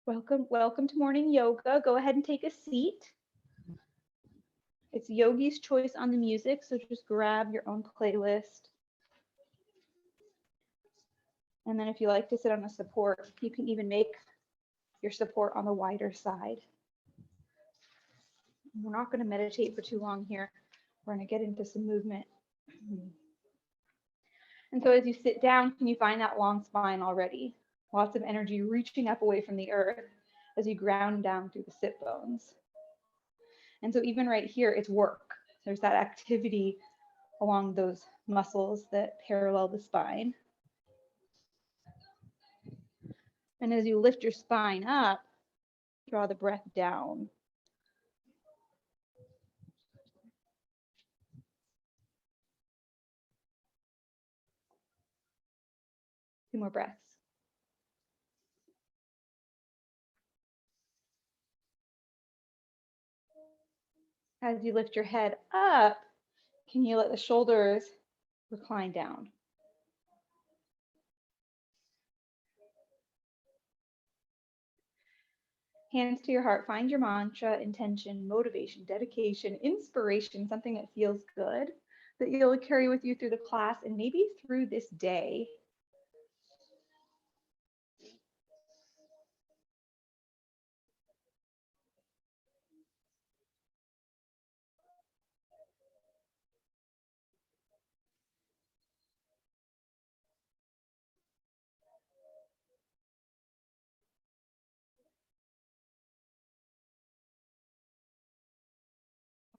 Welcome to morning yoga. Go ahead and take a seat. It's yogi's choice on the music, so just grab your own playlist. And then if you like to sit on a support, you can even make your support on the wider side. We're not going to meditate for too long here. We're going to get into some movement. And so as you sit down, can you find that long spine already? Lots of energy reaching up away from the earth as you ground down through the sit bones. And so even right here, it's work. There's that activity along those muscles that parallel the spine. And as you lift your spine up, draw the breath down. 2 more breaths. As you lift your head up, can you let the shoulders recline down? Hands to your heart, find your mantra, intention, motivation, dedication, inspiration, something that feels good that you'll carry with you through the class and maybe through this day.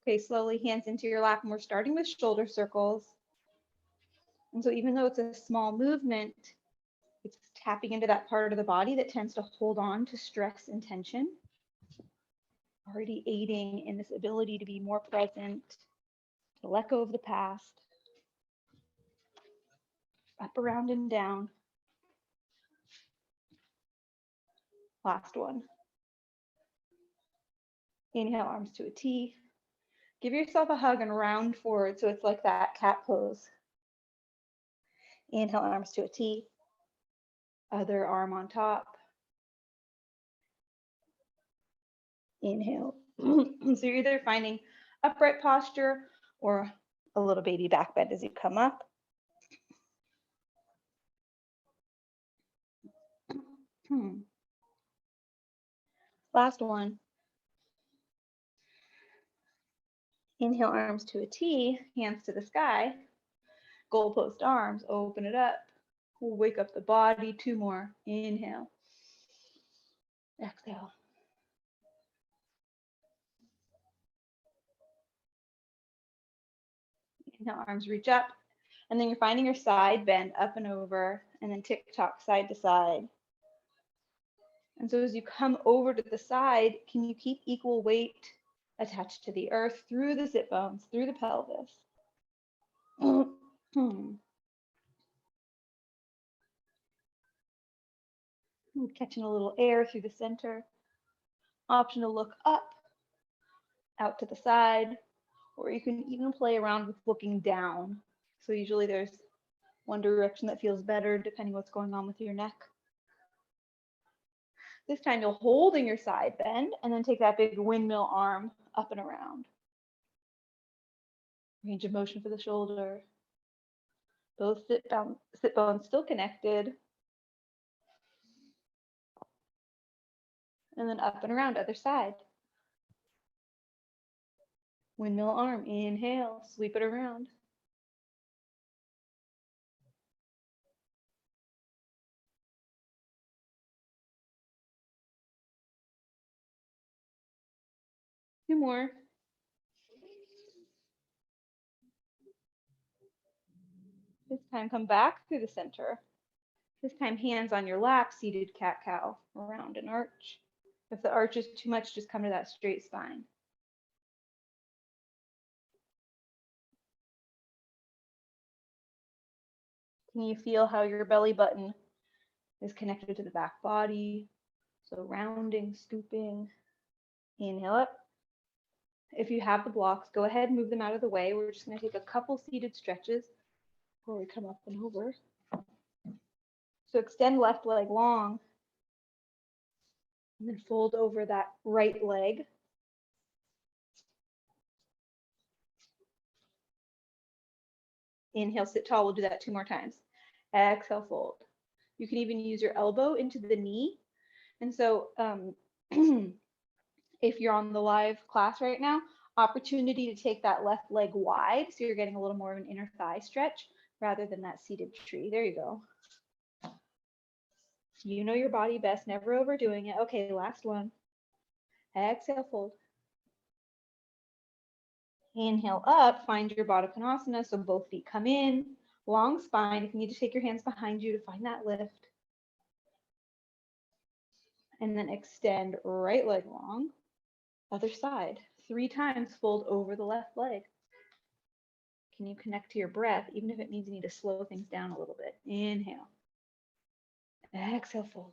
Okay, slowly hands into your lap, and we're starting with shoulder circles. And so even though it's a small movement, it's tapping into that part of the body that tends to hold on to stress and tension, already aiding in this ability to be more present, to let go of the past. Up, around, and down. Last one. Inhale, arms to a T. Give yourself a hug and round forward so it's like that cat pose. Inhale, arms to a T. Other arm on top. Inhale. So you're either finding upright posture or a little baby back bend as you come up. Last one. Inhale, arms to a T, hands to the sky. Goalpost arms, open it up. We'll wake up the body. 2 more. Inhale. Exhale. Inhale, arms reach up. And then you're finding your side bend up and over, and then tick-tock side to side. And so as you come over to the side, can you keep equal weight attached to the earth through the sit bones, through the pelvis? Catching a little air through the center. Option to look up, out to the side, or you can even play around with looking down. So usually there's one direction that feels better depending what's going on with your neck. This time you're holding your side bend and then take that big windmill arm up and around. Range of motion for the shoulder. Both sit bones still connected. And then up and around, other side. Windmill arm, inhale, sweep it around. Two more. This time come back through the center. This time hands on your lap, seated cat-cow, around an arch. If the arch is too much, just come to that straight spine. Can you feel how your belly button is connected to the back body? So rounding, scooping. Inhale up. If you have the blocks, go ahead and move them out of the way. We're just going to take a couple seated stretches before we come up and over. So extend left leg long. And then fold over that right leg. Inhale, sit tall. We'll do that 2 more times. Exhale, fold. You can even use your elbow into the knee. And so if you're on the live class right now, opportunity to take that left leg wide, so you're getting a little more of an inner thigh stretch rather than that seated tree. There you go. You know your body best, never overdoing it. Okay, last one. Exhale, fold. Inhale up, find your Baddha Konasana, so both feet come in, long spine. If you need to take your hands behind you to find that lift. And then extend right leg long. Other side. 3 times, fold over the left leg. Can you connect to your breath, even if it means you need to slow things down a little bit? Inhale. Exhale, fold.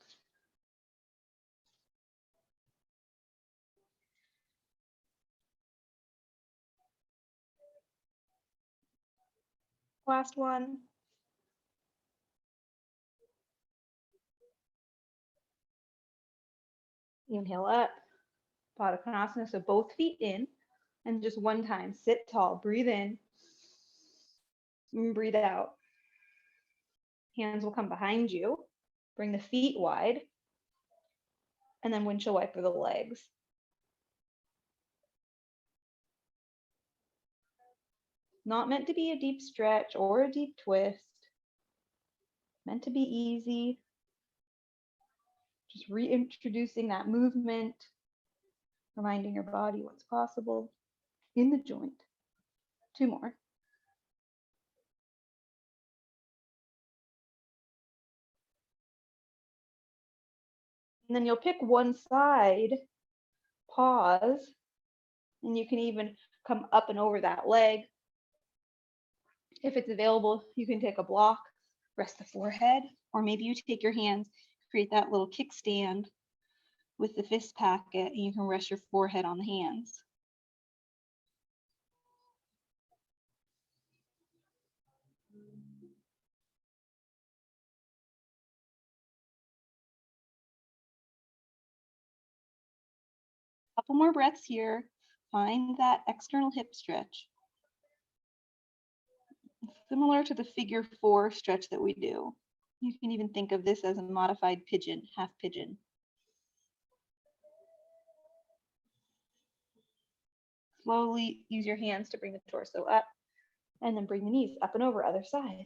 Last one. Inhale up, Baddha Konasana, so both feet in, and just 1 time, sit tall, breathe in, and breathe out. Hands will come behind you, bring the feet wide, and then windshield wiper the legs. Not meant to be a deep stretch or a deep twist, meant to be easy. Just reintroducing that movement, reminding your body what's possible in the joint. 2 more. And then you'll pick one side, pause, and you can even come up and over that leg. If it's available, you can take a block, rest the forehead, or maybe you take your hands, create that little kickstand with the fist packet, and you can rest your forehead on the hands. Couple more breaths here. Find that external hip stretch. Similar to the figure 4 stretch that we do. You can even think of this as a modified pigeon, half pigeon. Slowly use your hands to bring the torso up, and then bring the knees up and over, other side.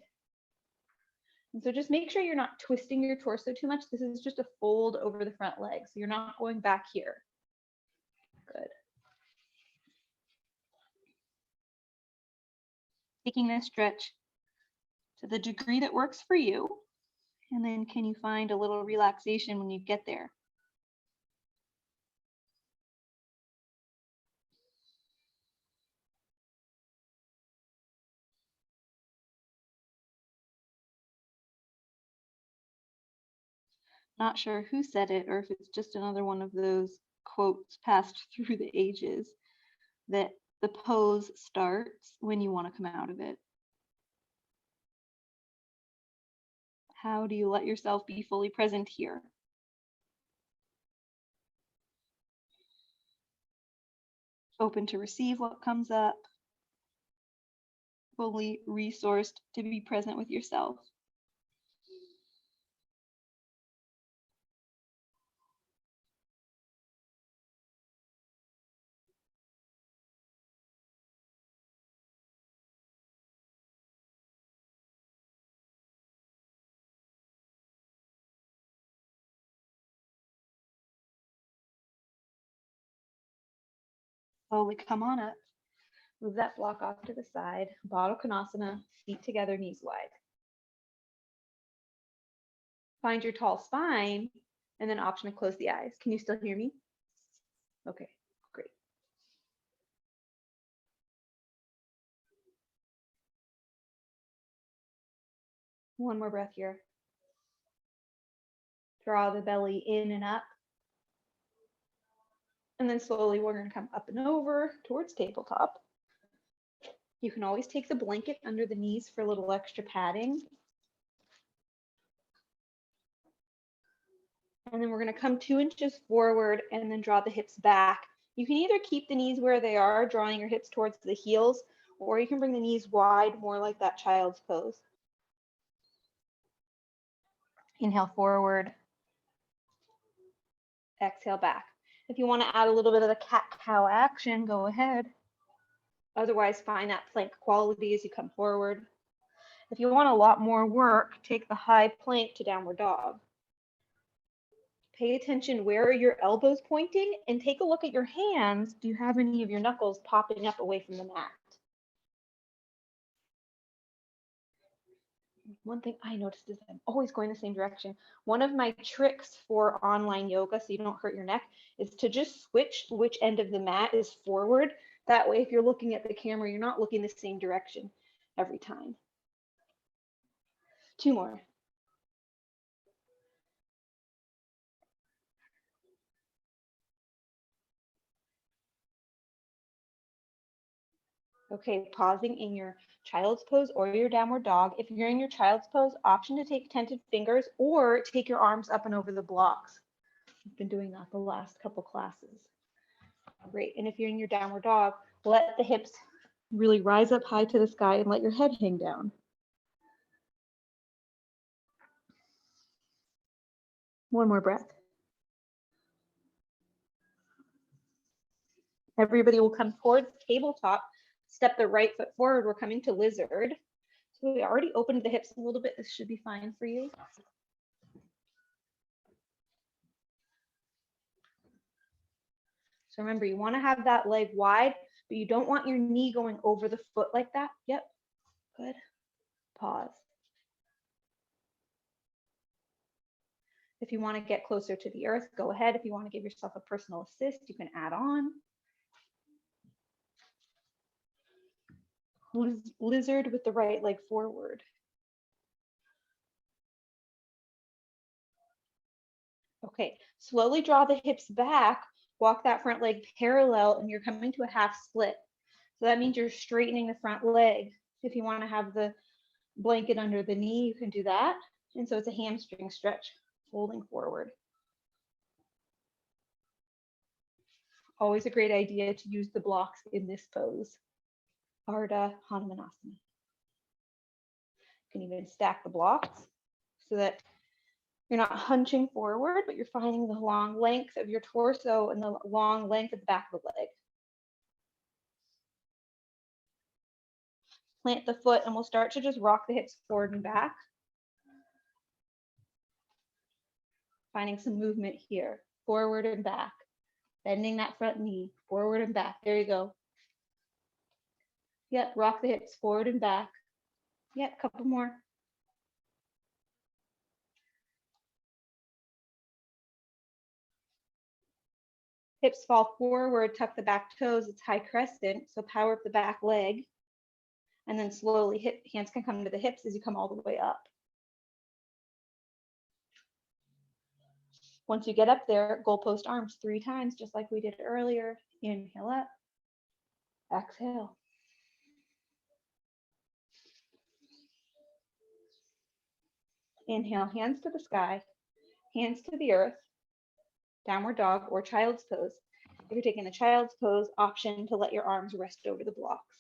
And so just make sure you're not twisting your torso too much. This is just a fold over the front leg, so you're not going back here. Good. Taking this stretch to the degree that works for you, and then can you find a little relaxation when you get there? Not sure who said it or if it's just another one of those quotes passed through the ages, that the pose starts when you want to come out of it. How do you let yourself be fully present here? Open to receive what comes up, fully resourced to be present with yourself. Slowly come on up. Move that block off to the side. Baddha Konasana, feet together, knees wide. Find your tall spine, and then option to close the eyes. Can you still hear me? Okay, great. One more breath here. Draw the belly in and up. And then slowly we're going to come up and over towards tabletop. You can always take the blanket under the knees for a little extra padding. And then we're going to come 2 inches forward and then draw the hips back. You can either keep the knees where they are, drawing your hips towards the heels, or you can bring the knees wide, more like that child's pose. Inhale forward. Exhale back. If you want to add a little bit of the cat-cow action, go ahead. Otherwise, find that plank quality as you come forward. If you want a lot more work, take the high plank to downward dog. Pay attention, where are your elbows pointing? And take a look at your hands. Do you have any of your knuckles popping up away from the mat? One thing I noticed is I'm always going the same direction. One of my tricks for online yoga, so you don't hurt your neck, is to just switch which end of the mat is forward. That way, if you're looking at the camera, you're not looking the same direction every time. 2 more. Okay, pausing in your child's pose or your downward dog. If you're in your child's pose, option to take tented fingers or take your arms up and over the blocks. I've been doing that the last couple classes. Great, and if you're in your downward dog, let the hips really rise up high to the sky and let your head hang down. One more breath. Everybody will come towards tabletop. Step the right foot forward. We're coming to lizard. So we already opened the hips a little bit. This should be fine for you. So remember, you want to have that leg wide, but you don't want your knee going over the foot like that. Yep, good. Pause. If you want to get closer to the earth, go ahead. If you want to give yourself a personal assist, you can add on. Lizard with the right leg forward. Okay, slowly draw the hips back, walk that front leg parallel, and you're coming to a half split. So that means you're straightening the front leg. If you want to have the blanket under the knee, you can do that. And so it's a hamstring stretch, folding forward. Always a great idea to use the blocks in this pose. Ardha Hanumanasana. You can even stack the blocks so that you're not hunching forward, but you're finding the long length of your torso and the long length of the back of the leg. Plant the foot and we'll start to just rock the hips forward and back. Finding some movement here, forward and back. Bending that front knee, forward and back. There you go. Yep, rock the hips forward and back. Yep, couple more. Hips fall forward, tuck the back toes. It's high crescent, so power up the back leg. And then slowly hands can come to the hips as you come all the way up. Once you get up there, goalpost arms 3 times, just like we did earlier. Inhale up, exhale. Inhale, hands to the sky, hands to the earth, downward dog or child's pose. If you're taking the child's pose, option to let your arms rest over the blocks.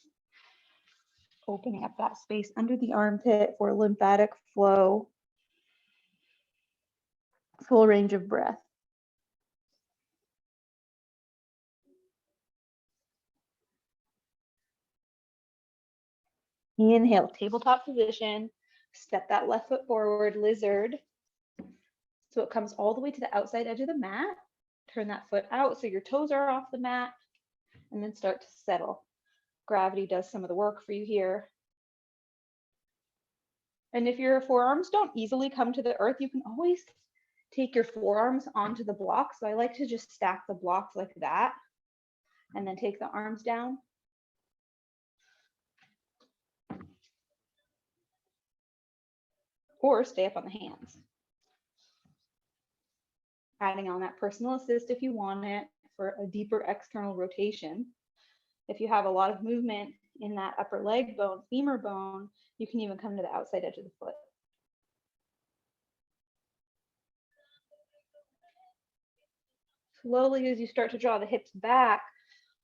Opening up that space under the armpit for lymphatic flow. Full range of breath. Inhale, tabletop position. Step that left foot forward, lizard. So it comes all the way to the outside edge of the mat. Turn that foot out so your toes are off the mat, and then start to settle. Gravity does some of the work for you here. And if your forearms don't easily come to the earth, you can always take your forearms onto the blocks. So I like to just stack the blocks like that, and then take the arms down. Or stay up on the hands. Adding on that personal assist if you want it for a deeper external rotation. If you have a lot of movement in that upper leg bone, femur bone, you can even come to the outside edge of the foot. Slowly, as you start to draw the hips back,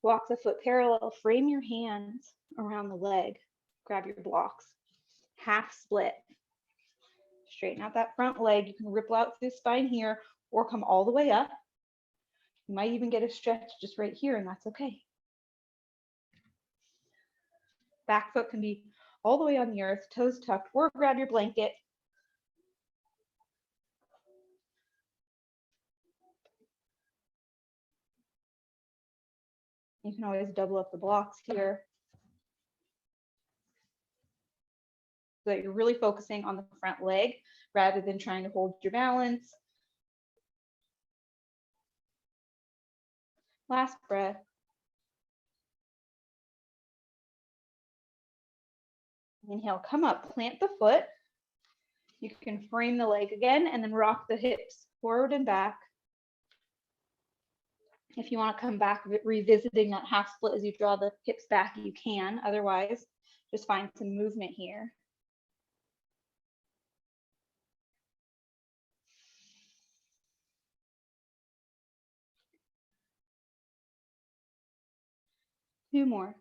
walk the foot parallel, frame your hands around the leg, grab your blocks, half split. Straighten out that front leg. You can ripple out through the spine here or come all the way up. You might even get a stretch just right here, and that's okay. Back foot can be all the way on the earth, toes tucked, or grab your blanket. You can always double up the blocks here so that you're really focusing on the front leg rather than trying to hold your balance. Last breath. Inhale, come up, plant the foot. You can frame the leg again and then rock the hips forward and back. If you want to come back, revisiting that half split as you draw the hips back, you can. Otherwise, just find some movement here. Two more.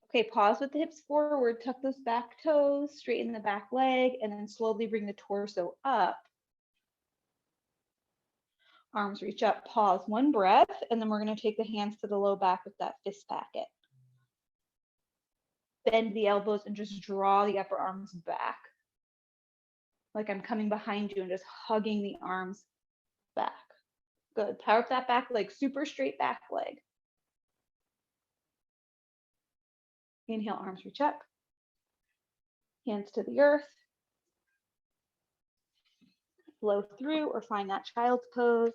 Okay, pause with the hips forward, tuck those back toes, straighten the back leg, and then slowly bring the torso up. Arms reach up, pause, one breath, and then we're going to take the hands to the low back with that fist packet. Bend the elbows and just draw the upper arms back. Like I'm coming behind you and just hugging the arms back. Good. Power up that back leg, super straight back leg. Inhale, arms reach up. Hands to the earth. Flow through or find that child's pose.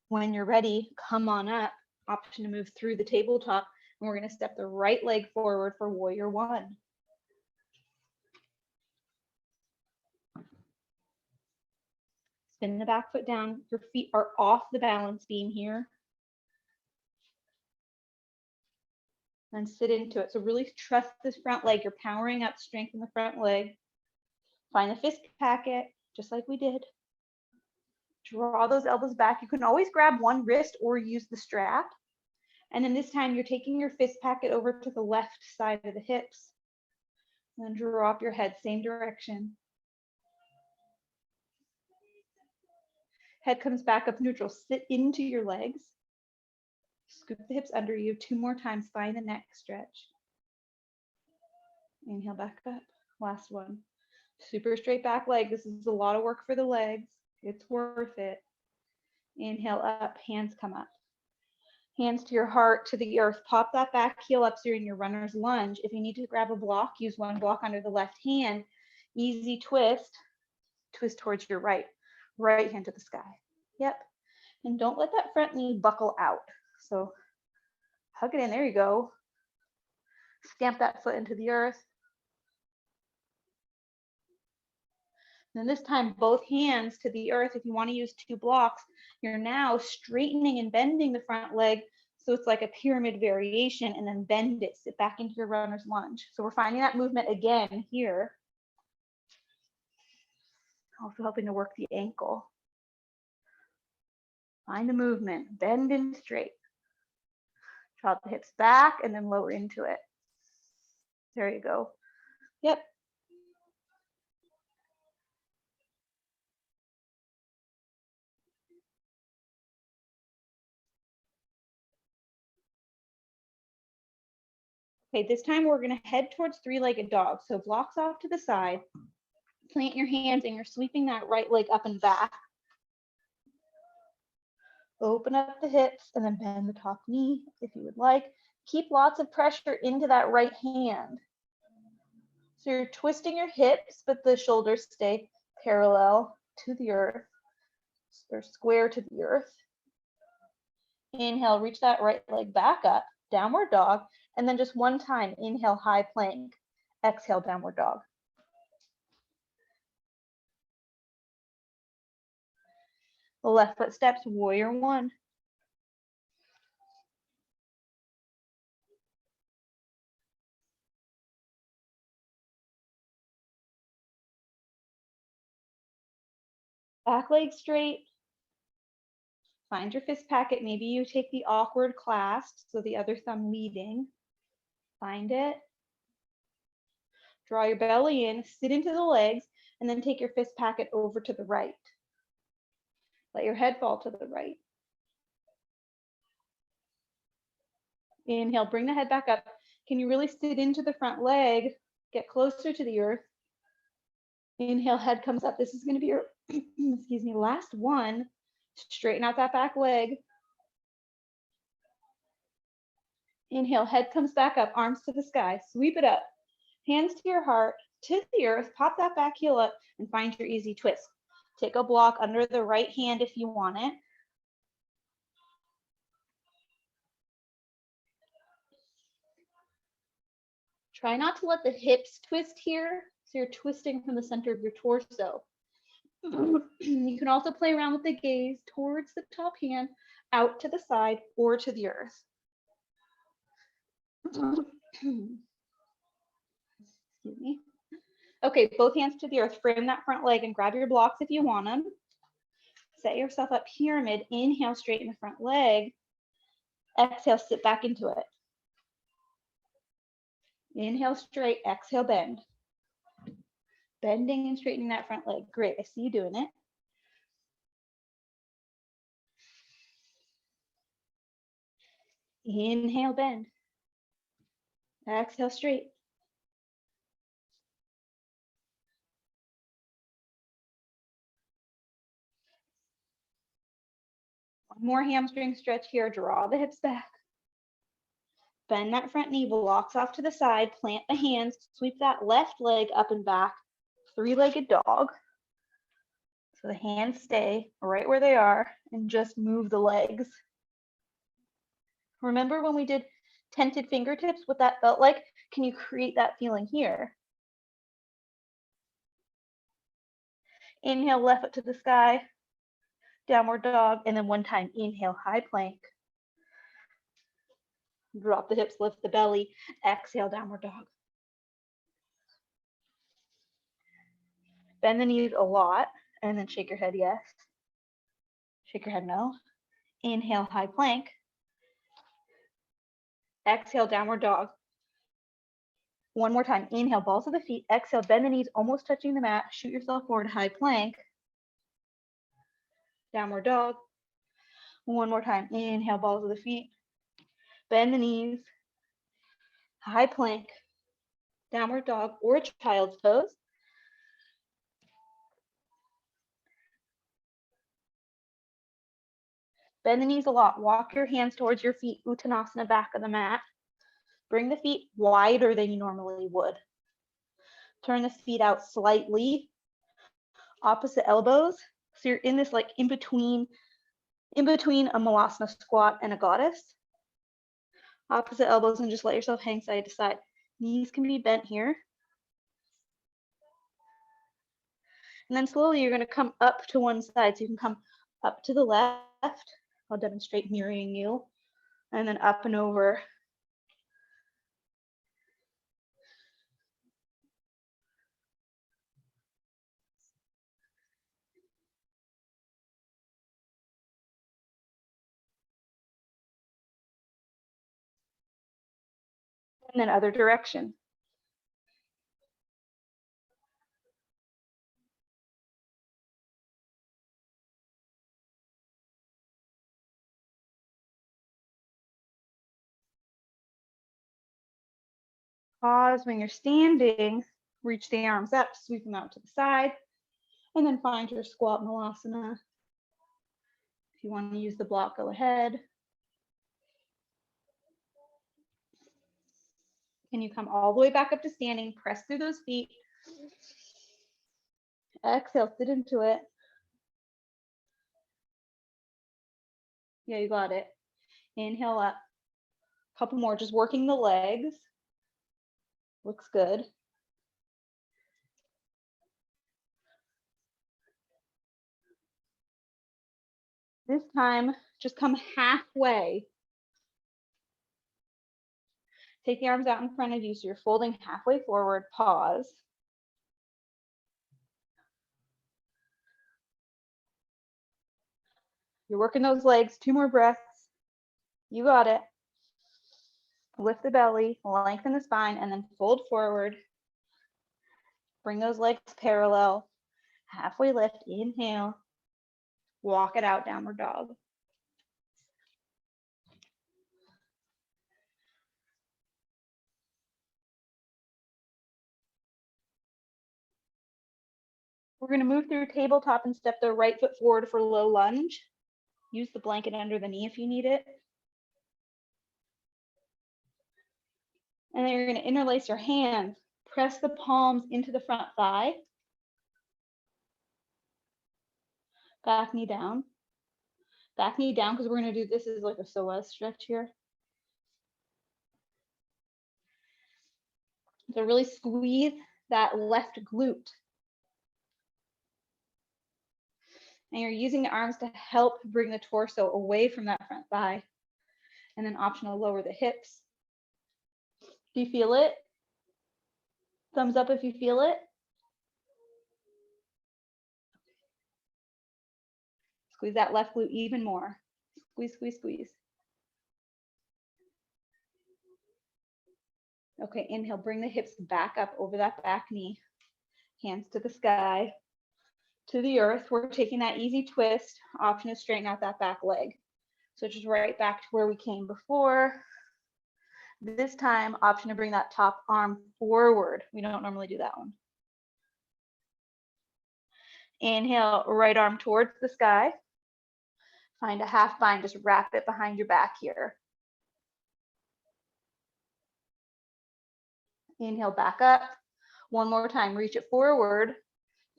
When you're ready, come on up. Option to move through the tabletop. And we're going to step the right leg forward for warrior one. Spin the back foot down. Your feet are off the balance beam here. And sit into it. So really trust this front leg. You're powering up, strengthen the front leg. Find the fist packet, just like we did. Draw those elbows back. You can always grab one wrist or use the strap. And then this time you're taking your fist packet over to the left side of the hips. And then drop your head, same direction. Head comes back up neutral. Sit into your legs. Scoop the hips under you. Two more times, spine and neck stretch. Inhale back up. Last one. Super straight back leg. This is a lot of work for the legs. It's worth it. Inhale up, hands come up. Hands to your heart, to the earth. Pop that back heel up so you're in your runner's lunge. If you need to grab a block, use one block under the left hand. Easy twist. Twist towards your right. Right hand to the sky. Yep. And don't let that front knee buckle out. So hug it in. There you go. Stamp that foot into the earth. And this time, both hands to the earth. If you want to use two blocks, you're now straightening and bending the front leg. So it's like a pyramid variation, and then bend it, sit back into your runner's lunge. So we're finding that movement again here. Also helping to work the ankle. Find the movement, bend and straight. Draw the hips back and then lower into it. There you go. Yep. Okay, this time we're going to head towards three-legged dog. So blocks off to the side. Plant your hands and you're sweeping that right leg up and back. Open up the hips and then bend the top knee if you would like. Keep lots of pressure into that right hand. So you're twisting your hips, but the shoulders stay parallel to the earth. They're square to the earth. Inhale, reach that right leg back up, downward dog. And then just one time, inhale, high plank. Exhale, downward dog. Left foot steps, warrior one. Back leg straight. Find your fist packet. Maybe you take the awkward clasp, so the other thumb leading. Find it. Draw your belly in, sit into the legs, and then take your fist packet over to the right. Let your head fall to the right. Inhale, bring the head back up. Can you really sit into the front leg? Get closer to the earth. Inhale, head comes up. This is going to be your, excuse me, last one. Straighten out that back leg. Inhale, head comes back up, arms to the sky. Sweep it up. Hands to your heart, to the earth. Pop that back heel up and find your easy twist. Take a block under the right hand if you want it. Try not to let the hips twist here, so you're twisting from the center of your torso. You can also play around with the gaze towards the top hand, out to the side, or to the earth. Excuse me. Okay, both hands to the earth. Frame that front leg and grab your blocks if you want them. Set yourself up pyramid. Inhale, straighten the front leg. Exhale, sit back into it. Inhale, straight. Exhale, bend. Bending and straightening that front leg. Great, I see you doing it. Inhale, bend. Exhale, straight. One more hamstring stretch here. Draw the hips back. Bend that front knee, blocks off to the side. Plant the hands. Sweep that left leg up and back. Three-legged dog. So the hands stay right where they are and just move the legs. Remember when we did tented fingertips, what that felt like? Can you create that feeling here? Inhale, left foot to the sky, downward dog, and then one time, inhale, high plank. Drop the hips, lift the belly, exhale, downward dog. Bend the knees a lot, and then shake your head yes. Shake your head no. Inhale, high plank. Exhale, downward dog. One more time. Inhale, balls of the feet. Exhale, bend the knees, almost touching the mat. Shoot yourself forward, high plank. Downward dog. One more time. Inhale, balls of the feet. Bend the knees. High plank. Downward dog or child's pose. Bend the knees a lot. Walk your hands towards your feet. Uttanasana, back of the mat. Bring the feet wider than you normally would. Turn the feet out slightly. Opposite elbows. So you're in this like in between a malasana squat and a goddess. Opposite elbows and just let yourself hang side to side. Knees can be bent here. And then slowly you're going to come up to one side. So you can come up to the left. I'll demonstrate mirroring you. And then up and over. And then other direction. Pause when you're standing, reach the arms up, sweep them out to the side, and then find your squat malasana. If you want to use the block, go ahead. Can you come all the way back up to standing, press through those feet. Exhale, sit into it. Yeah, you got it. Inhale up. A couple more, just working the legs. Looks good. This time, just come halfway. Take the arms out in front of you so you're folding halfway forward. Pause. You're working those legs. 2 more breaths. You got it. Lift the belly, lengthen the spine, and then fold forward. Bring those legs parallel. Halfway lift. Inhale. Walk it out, downward dog. We're going to move through tabletop and step the right foot forward for low lunge. Use the blanket under the knee if you need it. And then you're going to interlace your hands. Press the palms into the front thigh. Back knee down. Back knee down because we're going to do this as like a Psoas stretch here. So really squeeze that left glute. And you're using the arms to help bring the torso away from that front thigh. And then optional lower the hips. Do you feel it? Thumbs up if you feel it. Squeeze that left glute even more. Squeeze, squeeze, squeeze. Okay, inhale, bring the hips back up over that back knee. Hands to the sky, to the earth. We're taking that easy twist. Option is straighten out that back leg. So just right back to where we came before. This time, option to bring that top arm forward. We don't normally do that one. Inhale, right arm towards the sky. Find a half bind, just wrap it behind your back here. Inhale, back up. One more time, reach it forward.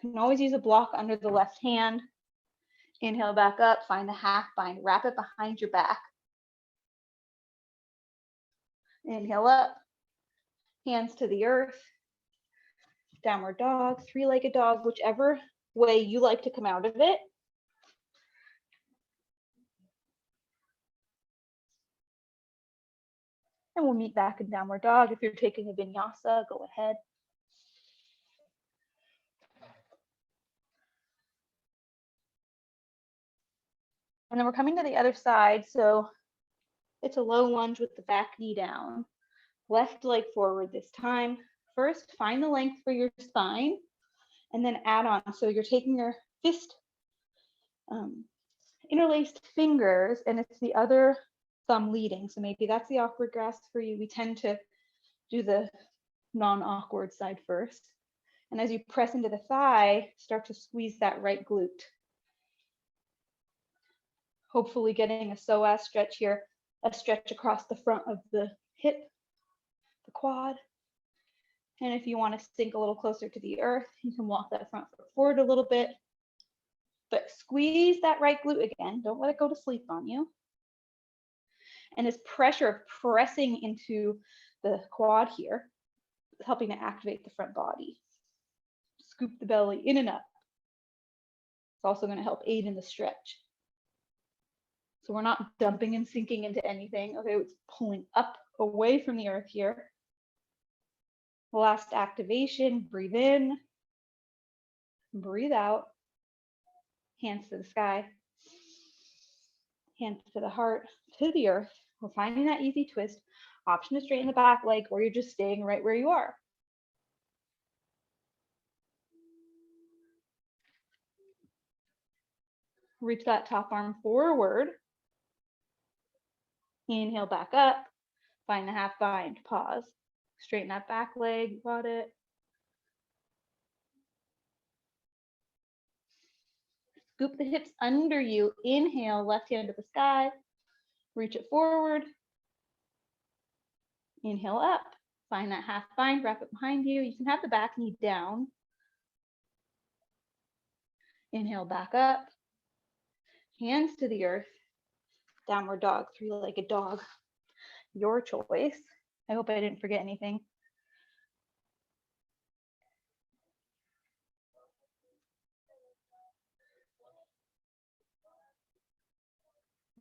You can always use a block under the left hand. Inhale, back up, find a half bind, wrap it behind your back. Inhale up, hands to the earth. Downward dog, 3-legged dog, whichever way you like to come out of it. And we'll meet back in downward dog. If you're taking a vinyasa, go ahead. And then we're coming to the other side. So it's a low lunge with the back knee down. Left leg forward this time. First, find the length for your spine and then add on. So you're taking your fist interlaced fingers and it's the other thumb leading. So maybe that's the awkward grasp for you. We tend to do the non-awkward side first. And as you press into the thigh, start to squeeze that right glute. Hopefully getting a psoas stretch here, a stretch across the front of the hip, the quad. And if you want to sink a little closer to the earth, you can walk that front foot forward a little bit. But squeeze that right glute again. Don't let it go to sleep on you. And this pressure of pressing into the quad here is helping to activate the front body. Scoop the belly in and up. It's also going to help aid in the stretch. So we're not dumping and sinking into anything. Okay, it's pulling up away from the earth here. Last activation, breathe in, breathe out. Hands to the sky, hands to the heart, to the earth. We're finding that easy twist. Option to straighten the back leg, or you're just staying right where you are. Reach that top arm forward. Inhale, back up. Find the half bind, pause. Straighten that back leg, got it. Scoop the hips under you. Inhale, left hand to the sky. Reach it forward. Inhale up. Find that half bind, wrap it behind you. You can have the back knee down. Inhale, back up. Hands to the earth. Downward dog, 3-legged dog. Your choice. I hope I didn't forget anything.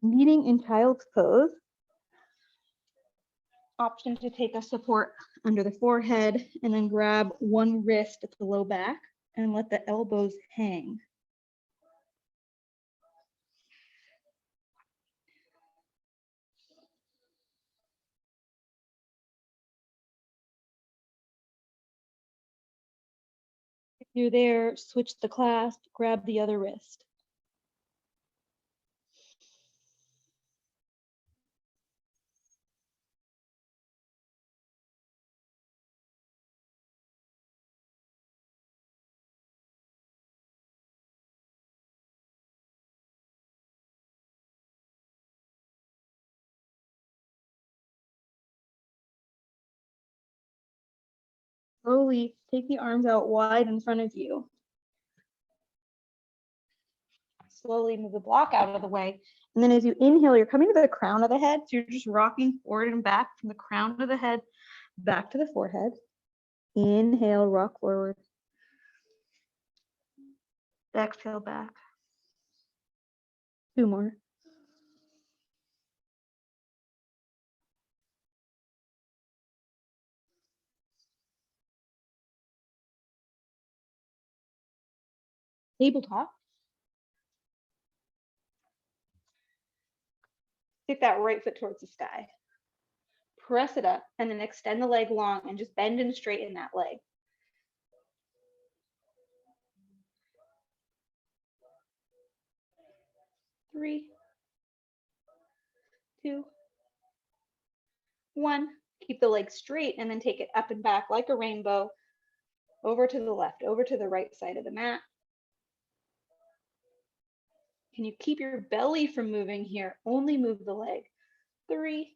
Meeting in child's pose. Option to take a support under the forehead and then grab one wrist at the low back and let the elbows hang. If you're there, switch the clasp, grab the other wrist. Slowly take the arms out wide in front of you. Slowly move the block out of the way. And then as you inhale, you're coming to the crown of the head. So you're just rocking forward and back from the crown of the head back to the forehead. Inhale, rock forward. Exhale back. 2 more. Tabletop. Take that right foot towards the sky. Press it up and then extend the leg long and just bend and straighten that leg. 3, 2, 1. Keep the leg straight and then take it up and back like a rainbow, over to the left, over to the right side of the mat. Can you keep your belly from moving here? Only move the leg. 3,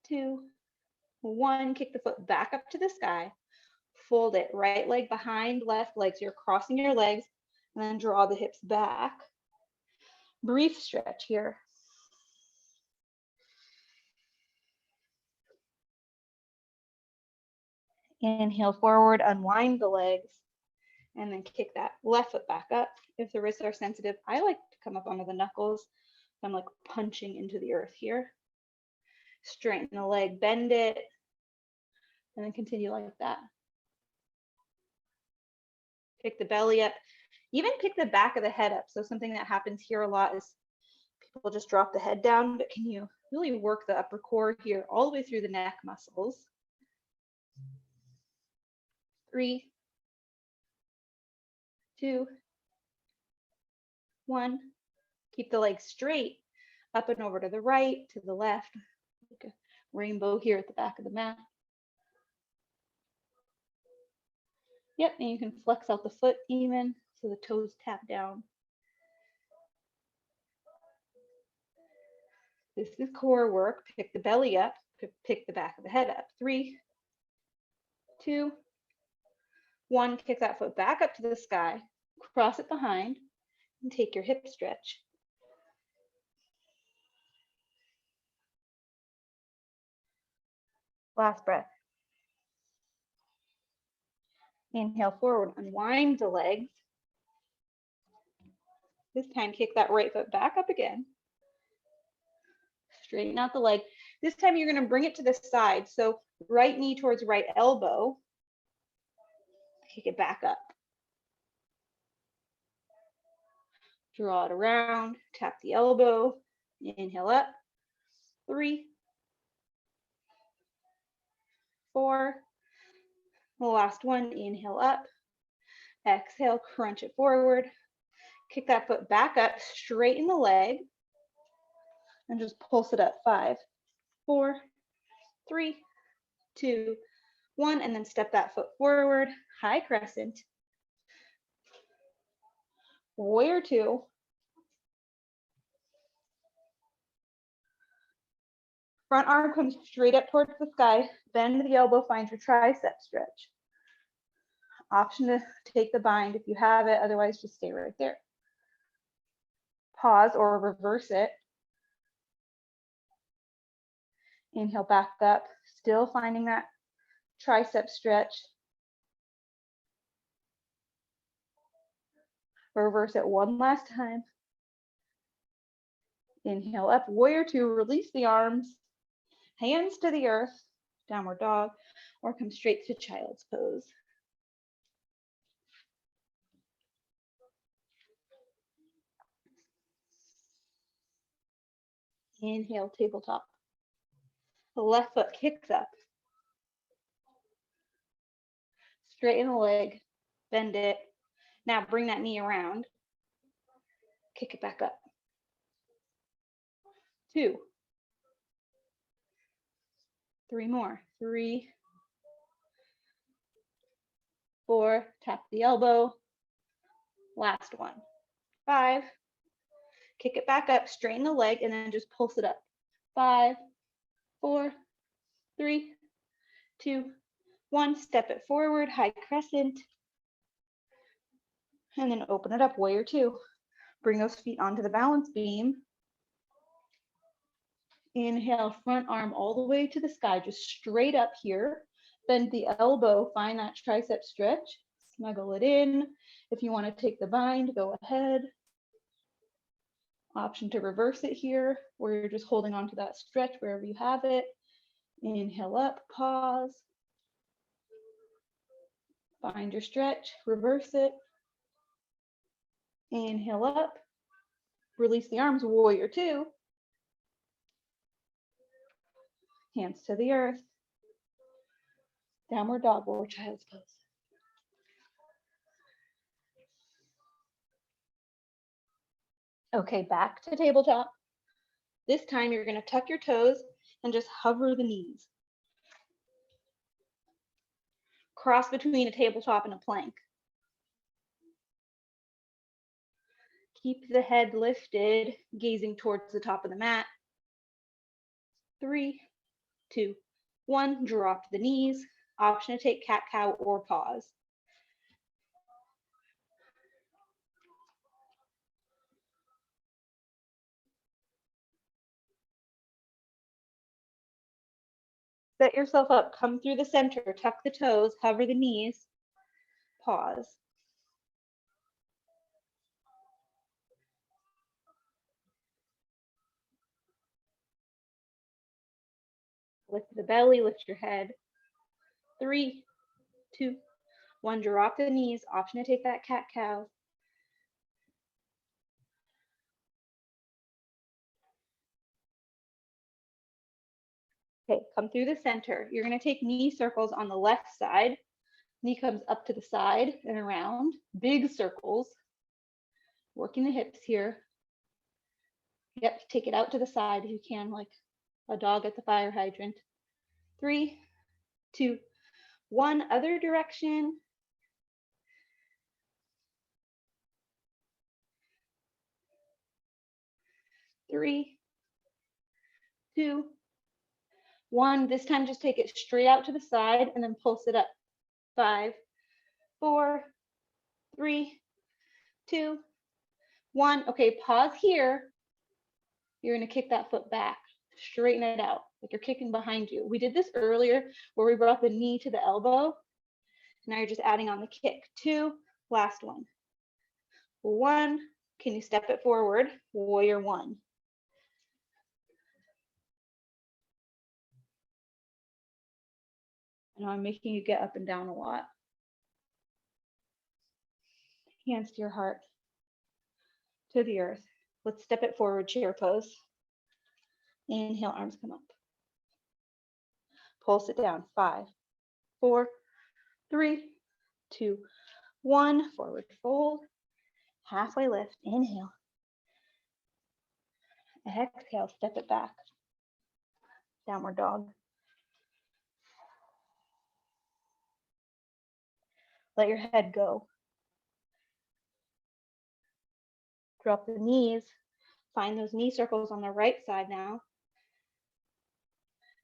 2, 1. Kick the foot back up to the sky. Fold it, right leg behind left leg. So you're crossing your legs and then draw the hips back. Brief stretch here. Inhale forward, unwind the legs, and then kick that left foot back up. If the wrists are sensitive, I like to come up onto the knuckles. I'm like punching into the earth here. Straighten the leg, bend it, and then continue like that. Pick the belly up. Even pick the back of the head up. So something that happens here a lot is people just drop the head down, but can you really work the upper core here all the way through the neck muscles? 3, 2, 1. Keep the legs straight, up and over to the right, to the left, like a rainbow here at the back of the mat. Yep, and you can flex out the foot even, so the toes tap down. This is core work. Pick the belly up, pick the back of the head up. 3, 2, 1. Kick that foot back up to the sky, cross it behind, and take your hip stretch. Last breath. Inhale forward, unwind the legs. This time, kick that right foot back up again. Straighten out the leg. This time, you're going to bring it to the side. So right knee towards right elbow. Kick it back up. Draw it around, tap the elbow, inhale up. 3, 4. The last one, inhale up. Exhale, crunch it forward. Kick that foot back up, straighten the leg, and just pulse it up. 5, 4, 3, 2, 1, and then step that foot forward, high crescent. Warrior 2. Front arm comes straight up towards the sky, bend the elbow, find your tricep stretch. Option to take the bind if you have it, otherwise just stay right there. Pause or reverse it. Inhale back up, still finding that tricep stretch. Reverse it one last time. Inhale up, warrior two, release the arms, hands to the earth, downward dog, or come straight to child's pose. Inhale, tabletop. The left foot kicks up. Straighten the leg, bend it. Now bring that knee around. Kick it back up. 2. 3 more. 3. 4. Tap the elbow. Last one. 5. Kick it back up, straighten the leg, and then just pulse it up. 5, 4, 3, 2, 1. Step it forward, high crescent. And then open it up, warrior two. Bring those feet onto the balance beam. Inhale, front arm all the way to the sky, just straight up here. Bend the elbow, find that tricep stretch. Snuggle it in. If you want to take the bind, go ahead. Option to reverse it here, where you're just holding on to that stretch wherever you have it. Inhale up, pause. Find your stretch, reverse it. Inhale up, release the arms, warrior two. Hands to the earth. Downward dog or child's pose. Okay, back to tabletop. This time you're going to tuck your toes and just hover the knees. Cross between a tabletop and a plank. Keep the head lifted, gazing towards the top of the mat. 3, 2, 1. Drop the knees. Option to take cat-cow or pause. Set yourself up, come through the center, tuck the toes, hover the knees, pause. Lift the belly, lift your head. 3, 2, 1. Drop the knees, option to take that cat-cow. Okay, come through the center. You're going to take knee circles on the left side. Knee comes up to the side and around. Big circles. Working the hips here. Yep, take it out to the side if you can, like a dog at the fire hydrant. 3, 2, 1. Other direction. 3, 2, 1. This time just take it straight out to the side and then pulse it up. 5, 4, 3, 2, 1. Okay, pause here. You're going to kick that foot back. Straighten it out like you're kicking behind you. We did this earlier where we brought the knee to the elbow. Now you're just adding on the kick. 2, last one. 1. Can you step it forward? Warrior 1. I know I'm making you get up and down a lot. Hands to your heart, to the earth. Let's step it forward, chair pose. Inhale, arms come up. Pulse it down. 5, 4, 3, 2, 1. Forward fold. Halfway lift. Inhale. Exhale, step it back. Downward dog. Let your head go. Drop the knees. Find those knee circles on the right side now.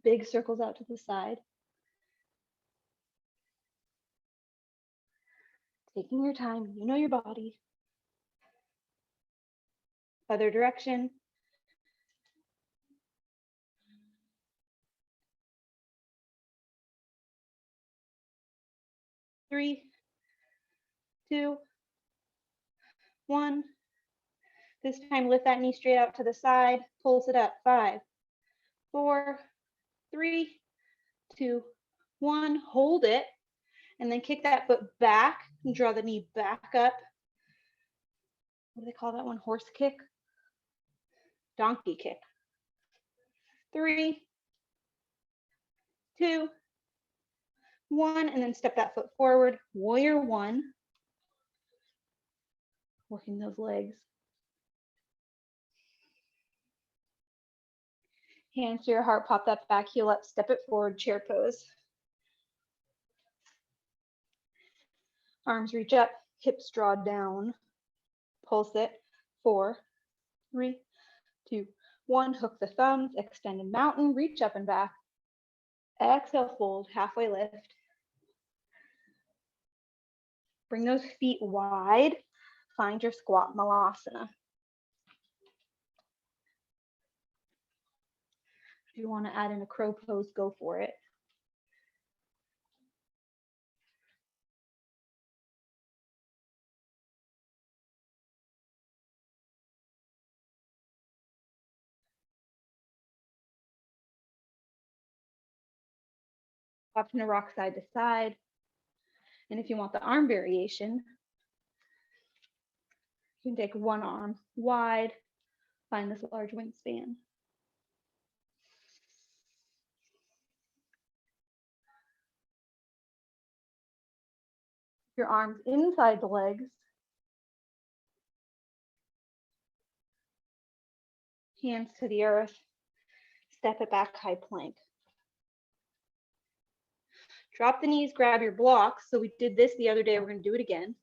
Big circles out to the side. Taking your time, you know your body. Other direction. 3, 2, 1. This time, lift that knee straight out to the side, pulse it up. 5, 4, 3, 2, 1. Hold it, and then kick that foot back and draw the knee back up. What do they call that one? Horse kick? Donkey kick. 3, 2, 1, and then step that foot forward. Warrior 1. Working those legs. Hands to your heart, pop that back heel up, step it forward, chair pose. Arms reach up, hips draw down. Pulse it. 4, 3, 2, 1. Hook the thumbs, extended mountain, reach up and back. Exhale, fold, halfway lift. Bring those feet wide. Find your squat malasana. If you want to add in a crow pose, go for it. Option to rock side to side. And if you want the arm variation, you can take one arm wide, find this large wingspan. Your arms inside the legs. Hands to the earth. Step it back, high plank. Drop the knees, grab your blocks. So we did this the other day. We're going to do it again.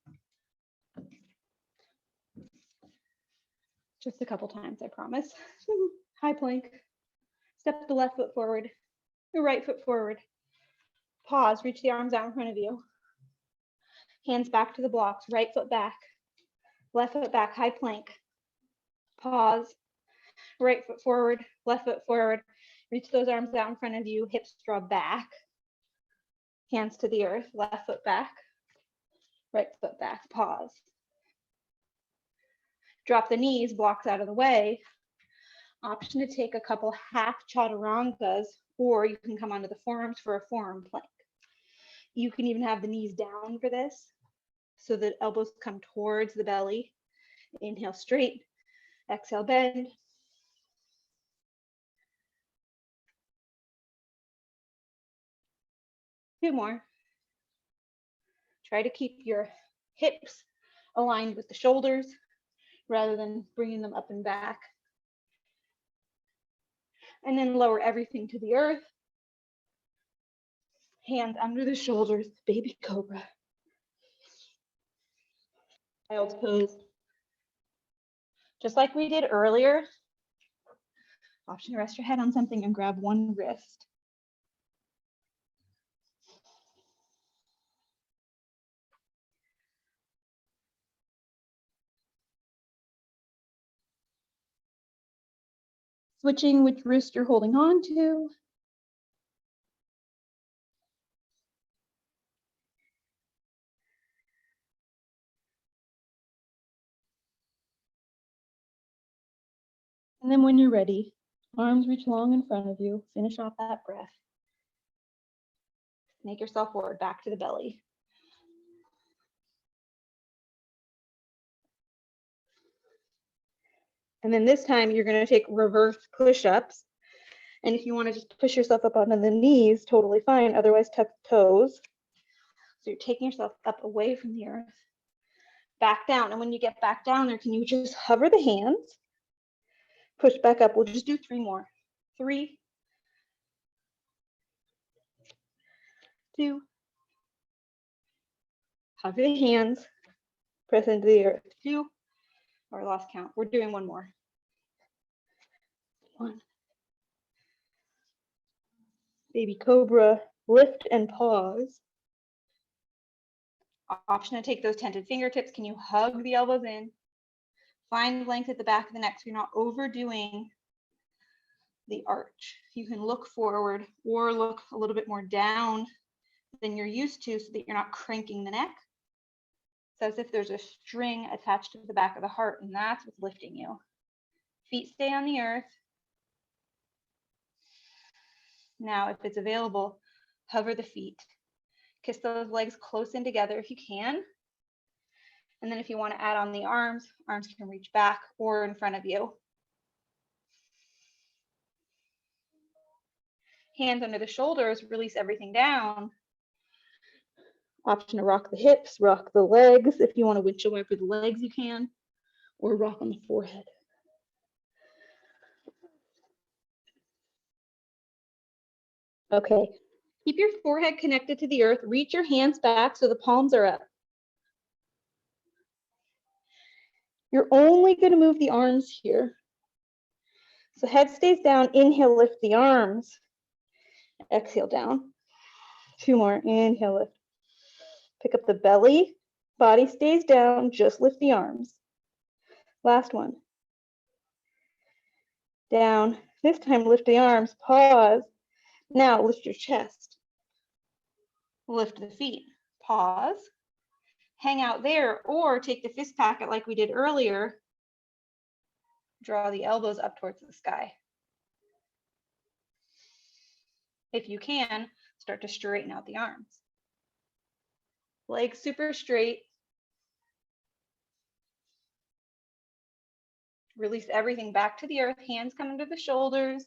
Just a couple times, I promise. High plank. Step the left foot forward, the right foot forward. Pause, reach the arms out in front of you. Hands back to the blocks, right foot back, left foot back, high plank. Pause, right foot forward, left foot forward. Reach those arms out in front of you, hips draw back. Hands to the earth, left foot back, right foot back, pause. Drop the knees, blocks out of the way. Option to take a couple half chaturangas, or you can come onto the forearms for a forearm plank. You can even have the knees down for this, so that elbows come towards the belly. Inhale straight, exhale bend. Two more. Try to keep your hips aligned with the shoulders rather than bringing them up and back. And then lower everything to the earth. Hands under the shoulders, baby cobra. Child's pose. Just like we did earlier, option to rest your head on something and grab one wrist. Switching which wrist you're holding on to. And then when you're ready, arms reach long in front of you. Finish off that breath. Make yourself forward, back to the belly. And then this time you're going to take reverse push-ups. And if you want to just push yourself up onto the knees, totally fine. Otherwise, tuck the toes. So you're taking yourself up away from the earth. Back down. And when you get back down there, can you just hover the hands? Push back up. We'll just do 3 more. 3, 2. Hover the hands. Press into the earth. 2. Or I lost count. We're doing 1 more. 1. Baby cobra, lift and pause. Option to take those tented fingertips. Can you hug the elbows in? Find length at the back of the neck so you're not overdoing the arch. You can look forward or look a little bit more down than you're used to so that you're not cranking the neck. It's as if there's a string attached to the back of the heart, and that's what's lifting you. Feet stay on the earth. Now, if it's available, hover the feet. Kiss those legs close in together if you can. And then if you want to add on the arms can reach back or in front of you. Hands under the shoulders, release everything down. Option to rock the hips, rock the legs. If you want to windshield wiper the legs, you can, or rock on the forehead. Okay, keep your forehead connected to the earth. Reach your hands back so the palms are up. You're only going to move the arms here. So head stays down. Inhale, lift the arms. Exhale, down. 2 more. Inhale, lift. Pick up the belly. Body stays down. Just lift the arms. Last one. Down. This time, lift the arms. Pause. Now, lift your chest. Lift the feet. Pause. Hang out there, or take the fist packet like we did earlier. Draw the elbows up towards the sky. If you can, start to straighten out the arms. Legs super straight. Release everything back to the earth. Hands come under the shoulders.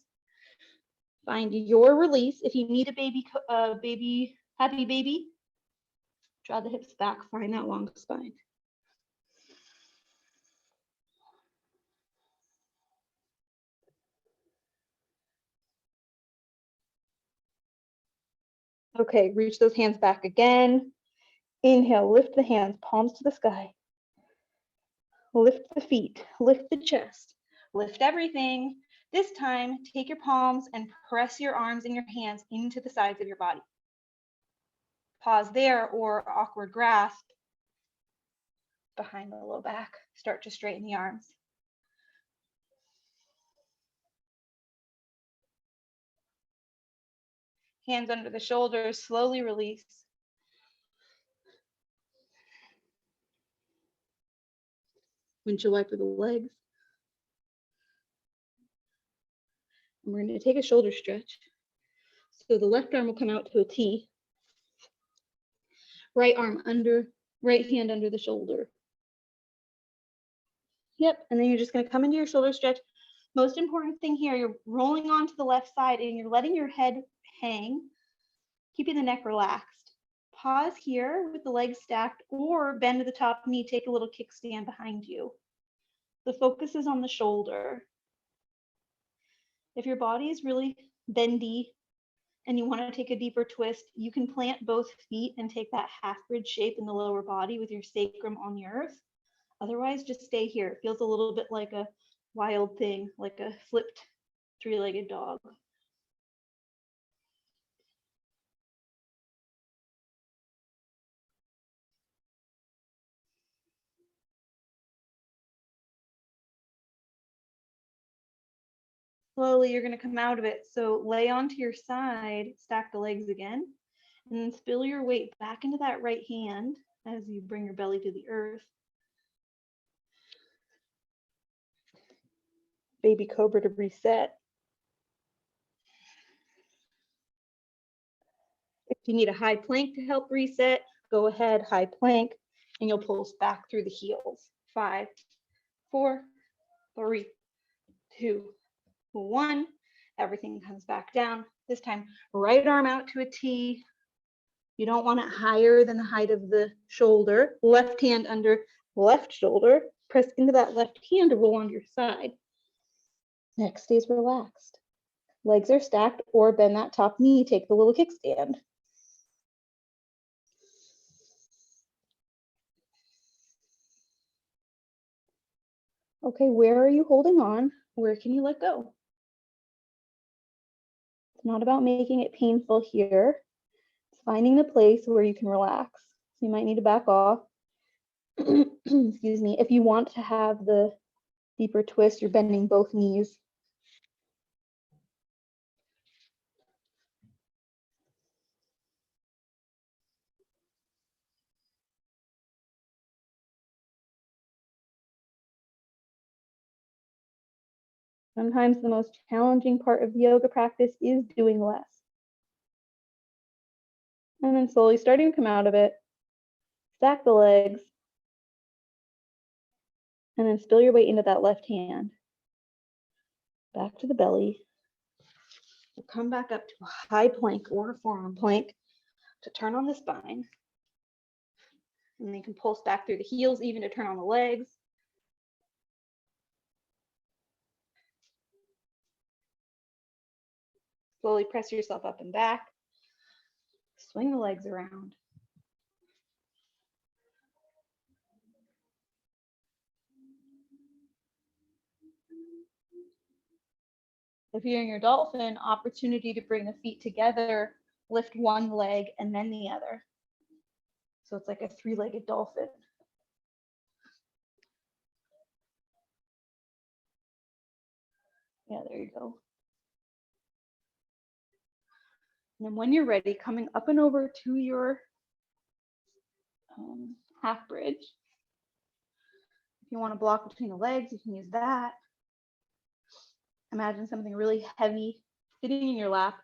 Find your release. If you need a happy baby, draw the hips back. Find that long spine. Okay, reach those hands back again. Inhale, lift the hands, palms to the sky. Lift the feet, lift the chest, lift everything. This time, take your palms and press your arms and your hands into the sides of your body. Pause there or awkward grasp behind the low back. Start to straighten the arms. Hands under the shoulders, slowly release. Windshield wiper the legs. And we're going to take a shoulder stretch. So the left arm will come out to a T. Right hand under the shoulder. Yep, and then you're just going to come into your shoulder stretch. Most important thing here, you're rolling onto the left side and you're letting your head hang, keeping the neck relaxed. Pause here with the legs stacked or bend to the top knee, take a little kickstand behind you. The focus is on the shoulder. If your body is really bendy and you want to take a deeper twist, you can plant both feet and take that half bridge shape in the lower body with your sacrum on the earth. Otherwise, just stay here. It feels a little bit like a wild thing, like a flipped three-legged dog. Slowly, you're going to come out of it. So lay onto your side, stack the legs again, and then spill your weight back into that right hand as you bring your belly to the earth. Baby cobra to reset. If you need a high plank to help reset, go ahead, high plank, and you'll pulse back through the heels. 5, 4, 3, 2, 1. Everything comes back down. This time, right arm out to a T. You don't want it higher than the height of the shoulder. Left hand under left shoulder. Press into that left hand to roll onto your side. Neck stays relaxed. Legs are stacked or bend that top knee. Take the little kickstand. Okay, where are you holding on? Where can you let go? It's not about making it painful here. It's finding the place where you can relax. So you might need to back off. Excuse me. If you want to have the deeper twist, you're bending both knees. Sometimes the most challenging part of the yoga practice is doing less. And then slowly starting to come out of it, stack the legs, and then spill your weight into that left hand. Back to the belly. We'll come back up to a high plank or a forearm plank to turn on the spine. And then you can pulse back through the heels even to turn on the legs. Slowly press yourself up and back. Swing the legs around. If you're in your dolphin, opportunity to bring the feet together, lift one leg and then the other. So it's like a three-legged dolphin. Yeah, there you go. And then when you're ready, coming up and over to your half bridge. If you want to block between the legs, you can use that. Imagine something really heavy sitting in your lap.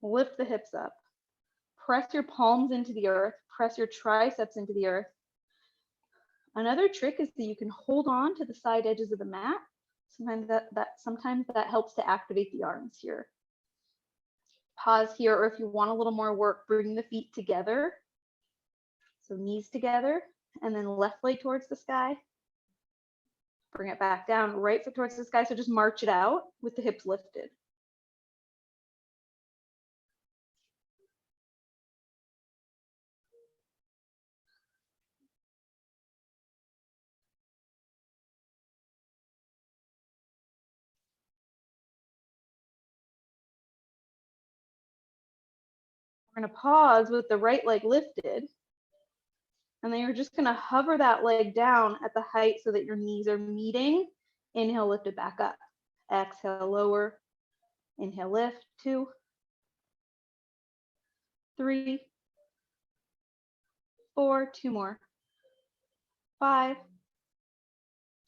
Lift the hips up. Press your palms into the earth. Press your triceps into the earth. Another trick is that you can hold on to the side edges of the mat. Sometimes that helps to activate the arms here. Pause here, or if you want a little more work, bring the feet together. So knees together, and then left leg towards the sky. Bring it back down, right foot towards the sky. So just march it out with the hips lifted. We're going to pause with the right leg lifted. And then you're just going to hover that leg down at the height so that your knees are meeting. Inhale, lift it back up. Exhale, lower. Inhale, lift. 2, 3, 4, 2 more. 5,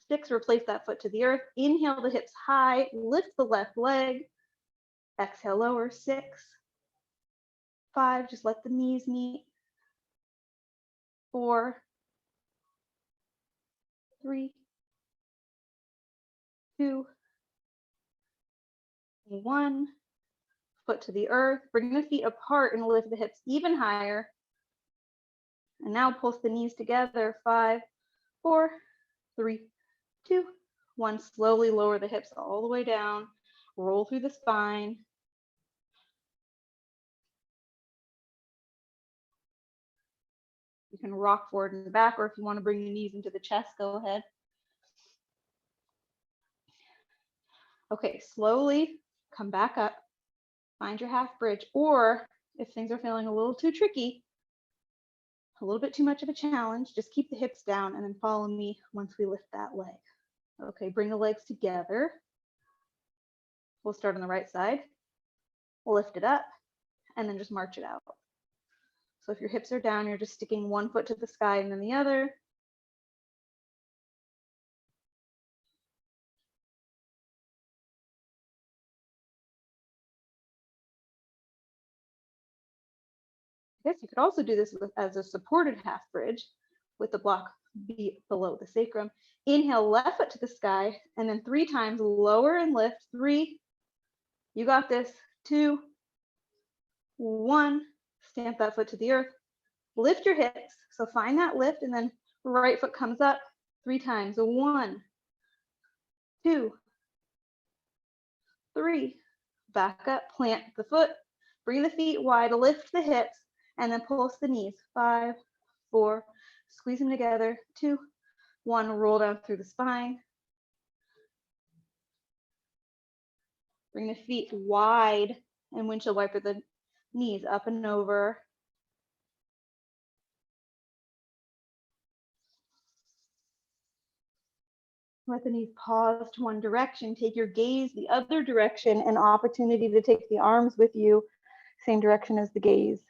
6, replace that foot to the earth. Inhale the hips high, lift the left leg. Exhale, lower. 6, 5, just let the knees meet. 4, 3, 2, 1. Foot to the earth. Bring the feet apart and lift the hips even higher. And now pulse the knees together. 5, 4, 3, 2, 1. Slowly lower the hips all the way down. Roll through the spine. You can rock forward and back, or if you want to bring the knees into the chest, go ahead. Okay, slowly come back up. Find your half bridge, or if things are feeling a little too tricky, a little bit too much of a challenge, just keep the hips down and then follow me once we lift that leg. Okay, bring the legs together. We'll start on the right side. Lift it up and then just march it out. So if your hips are down, you're just sticking one foot to the sky and then the other. I guess you could also do this as a supported half bridge with the block below the sacrum. Inhale, left foot to the sky, and then 3 times lower and lift. 3, you got this. 2, 1, stamp that foot to the earth. Lift your hips, so find that lift, and then right foot comes up 3 times. 1, 2, 3, back up, plant the foot, bring the feet wide, lift the hips, and then pulse the knees. 5, 4, squeeze them together. 2, 1, roll down through the spine. Bring the feet wide and windshield wiper the knees up and over. Let the knees pause to one direction. Take your gaze the other direction, an opportunity to take the arms with you, same direction as the gaze.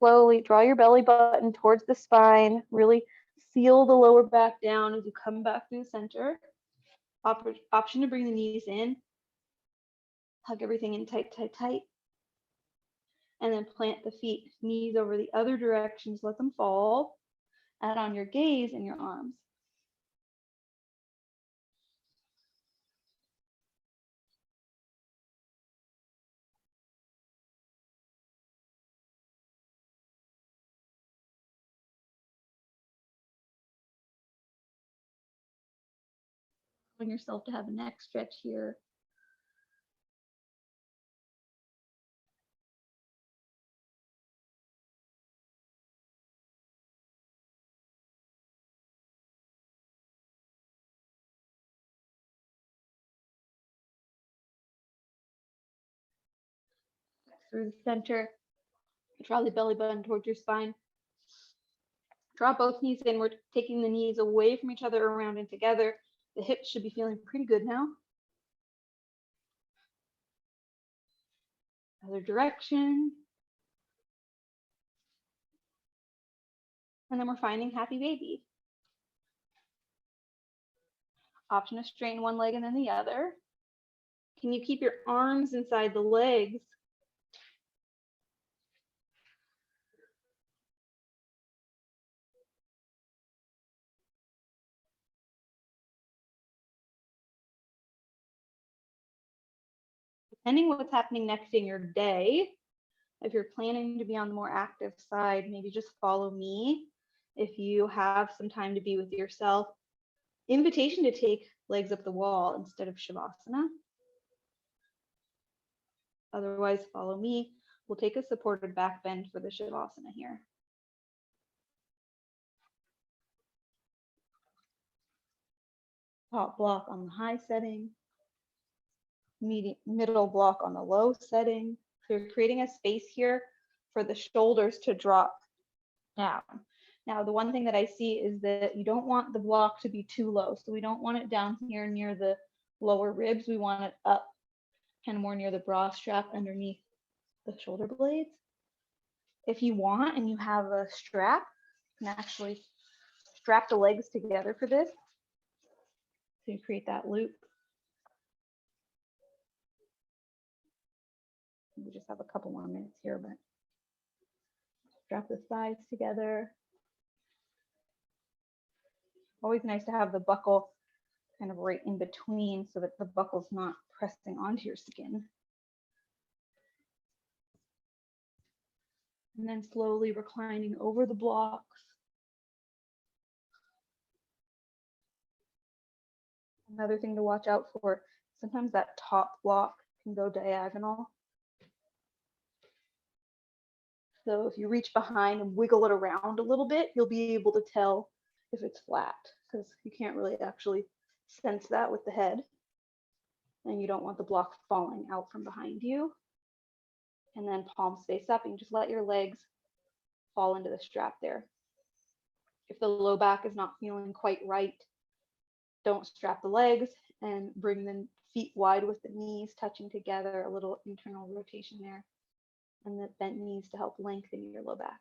slowly draw your belly button towards the spine. Really seal the lower back down as you come back through the center. Option to bring the knees in. Hug everything in tight, tight, tight. And then plant the feet, knees over the other directions, let them fall. Add on your gaze and your arms. Allowing yourself to have a neck stretch here. Through the center, draw the belly button towards your spine. Draw both knees in. We're taking the knees away from each other, around and together. The hips should be feeling pretty good now. Other direction. And then we're finding happy baby. Option to straighten one leg and then the other. Can you keep your arms inside the legs? Depending on what's happening next in your day, if you're planning to be on the more active side, maybe just follow me. If you have some time to be with yourself, invitation to take legs up the wall instead of Shavasana. Otherwise, follow me. We'll take a supported back bend for the Shavasana here. Top block on the high setting, middle block on the low setting. So you're creating a space here for the shoulders to drop down. Now, the one thing that I see is that you don't want the block to be too low. So we don't want it down here near the lower ribs. We want it up kind of more near the bra strap underneath the shoulder blades. If you want and you have a strap, you can actually strap the legs together for this. So you create that loop. We just have a couple more minutes here, but strap the sides together. Always nice to have the buckle kind of right in between so that the buckle's not pressing onto your skin. And then slowly reclining over the blocks. Another thing to watch out for, sometimes that top block can go diagonal. So if you reach behind and wiggle it around a little bit, you'll be able to tell if it's flat, because you can't really actually sense that with the head. And you don't want the block falling out from behind you. And then palms face up, and just let your legs fall into the strap there. If the low back is not feeling quite right, don't strap the legs and bring the feet wide with the knees touching together, a little internal rotation there. And the bent knees to help lengthen your low back.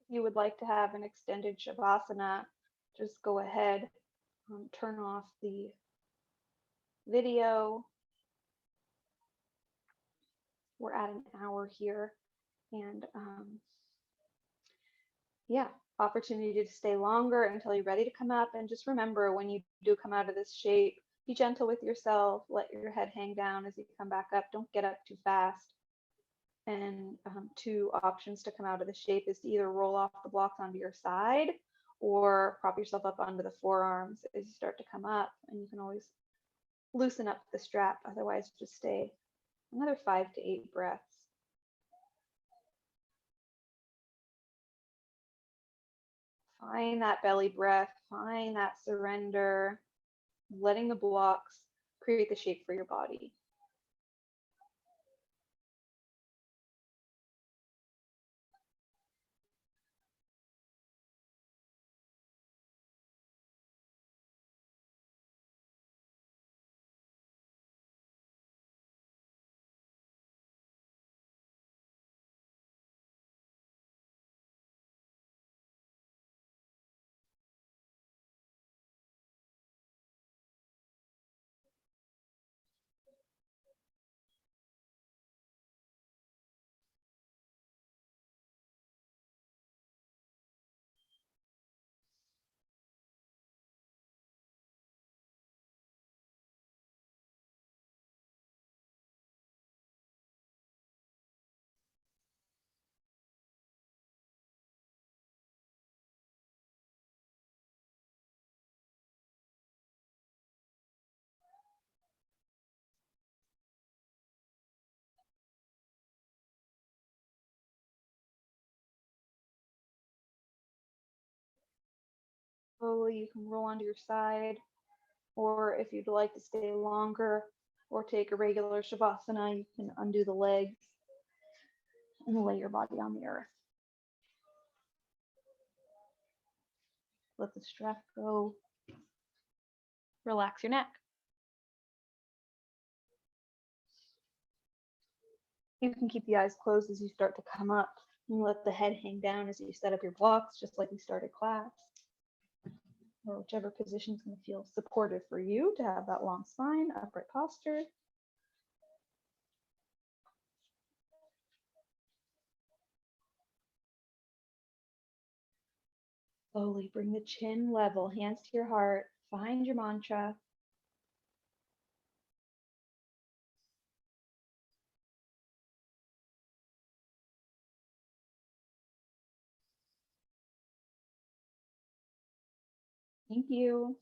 If you would like to have an extended Shavasana, just go ahead, turn off the video. We're at an hour here, and yeah, opportunity to stay longer until you're ready to come up. And just remember, when you do come out of this shape, be gentle with yourself, let your head hang down as you come back up, don't get up too fast. And two options to come out of the shape is to either roll off the blocks onto your side or prop yourself up onto the forearms as you start to come up. And you can always loosen up the strap, otherwise just stay another 5 to 8 breaths. Find that belly breath, find that surrender, letting the blocks create the shape for your body. Slowly, you can roll onto your side, or if you'd like to stay longer or take a regular shavasana, you can undo the legs and lay your body on the earth. Let the strap go. Relax your neck. You can keep the eyes closed as you start to come up, and let the head hang down as you set up your blocks, just like we started class. Or whichever position is going to feel supportive for you to have that long spine, upright posture. Slowly bring the chin level, hands to your heart, find your mantra. Thank you.